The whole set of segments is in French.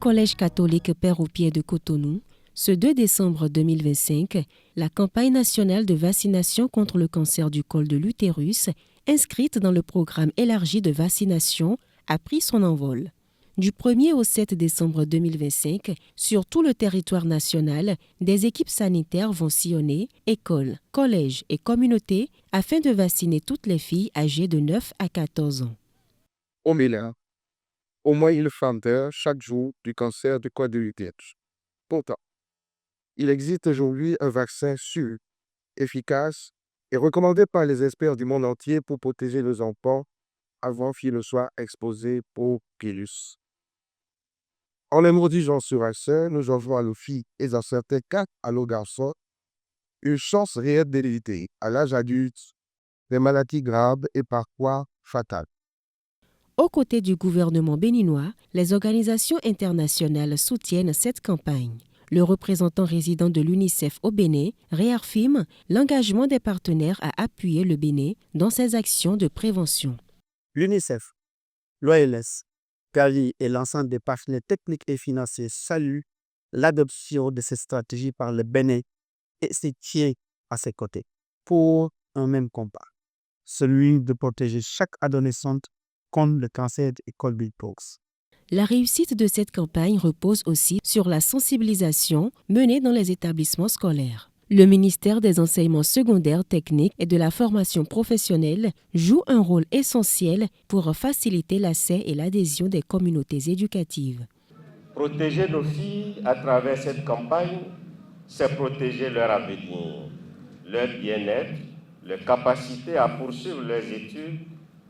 Collège catholique Père au Pied de Cotonou, ce 2 décembre 2025, la campagne nationale de vaccination contre le cancer du col de l'utérus, inscrite dans le programme élargi de vaccination, a pris son envol. Du 1er au 7 décembre 2025, sur tout le territoire national, des équipes sanitaires vont sillonner écoles, collèges et communautés afin de vacciner toutes les filles âgées de 9 à 14 ans. Au Bénin, au moins une femme meurt chaque jour du cancer du col de l'utérus. Pourtant, il existe aujourd'hui un vaccin sûr, efficace et recommandé par les experts du monde entier pour protéger les enfants avant qu'ils ne soient exposés au virus. En les modigeant sur un seul, nous offrons à nos filles et dans certains cas à nos garçons une chance réelle d'éviter à l'âge adulte des maladies graves et parfois fatales. Aux côtés du gouvernement béninois, les organisations internationales soutiennent cette campagne. Le représentant résident de l'UNICEF au Bénin réaffirme l'engagement des partenaires à appuyer le Bénin dans ses actions de prévention. L'UNICEF, l'OMS, Gavi et l'ensemble des partenaires techniques et financiers saluent l'adoption de cette stratégie par le Bénin et se tient à ses côtés pour un même combat, celui de protéger chaque adolescente contre le cancer du col de l'utérus. La réussite de cette campagne repose aussi sur la sensibilisation menée dans les établissements scolaires. Le ministère des Enseignements secondaires techniques et de la formation professionnelle joue un rôle essentiel pour faciliter l'accès et l'adhésion des communautés éducatives. Protéger nos filles à travers cette campagne, c'est protéger leur avenir, leur bien-être, leur capacité à poursuivre leurs études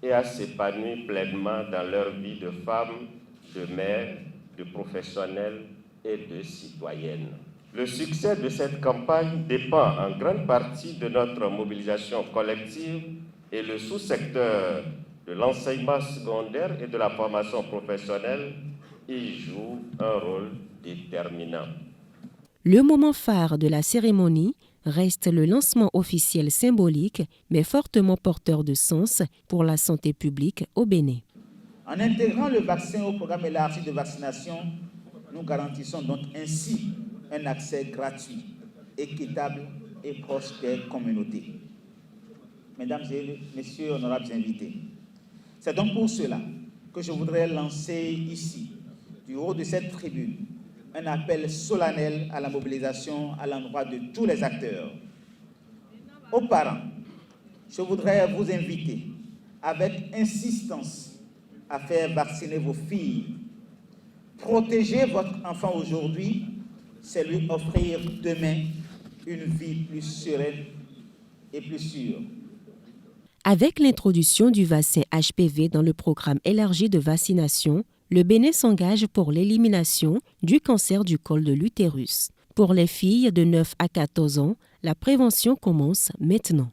et à s'épanouir pleinement dans leur vie de femme, de mère, de professionnelle et de citoyenne. Le succès de cette campagne dépend en grande partie de notre mobilisation collective et le sous-secteur de l'enseignement secondaire et de la formation professionnelle y joue un rôle déterminant. Le moment phare de la cérémonie reste le lancement officiel symbolique mais fortement porteur de sens pour la santé publique au Bénin. En intégrant le vaccin au programme élargi de vaccination, nous garantissons donc ainsi un accès gratuit, équitable et proche des communautés. Mesdames et messieurs, honorables invités, c'est donc pour cela que je voudrais lancer ici, du haut de cette tribune, un appel solennel à la mobilisation à l'endroit de tous les acteurs. Aux parents, je voudrais vous inviter avec insistance à faire vacciner vos filles. Protéger votre enfant aujourd'hui, c'est lui offrir demain une vie plus sereine et plus sûre. Avec l'introduction du vaccin HPV dans le programme élargi de vaccination, le Bénin s'engage pour l'élimination du cancer du col de l'utérus. Pour les filles de 9 à 14 ans, la prévention commence maintenant.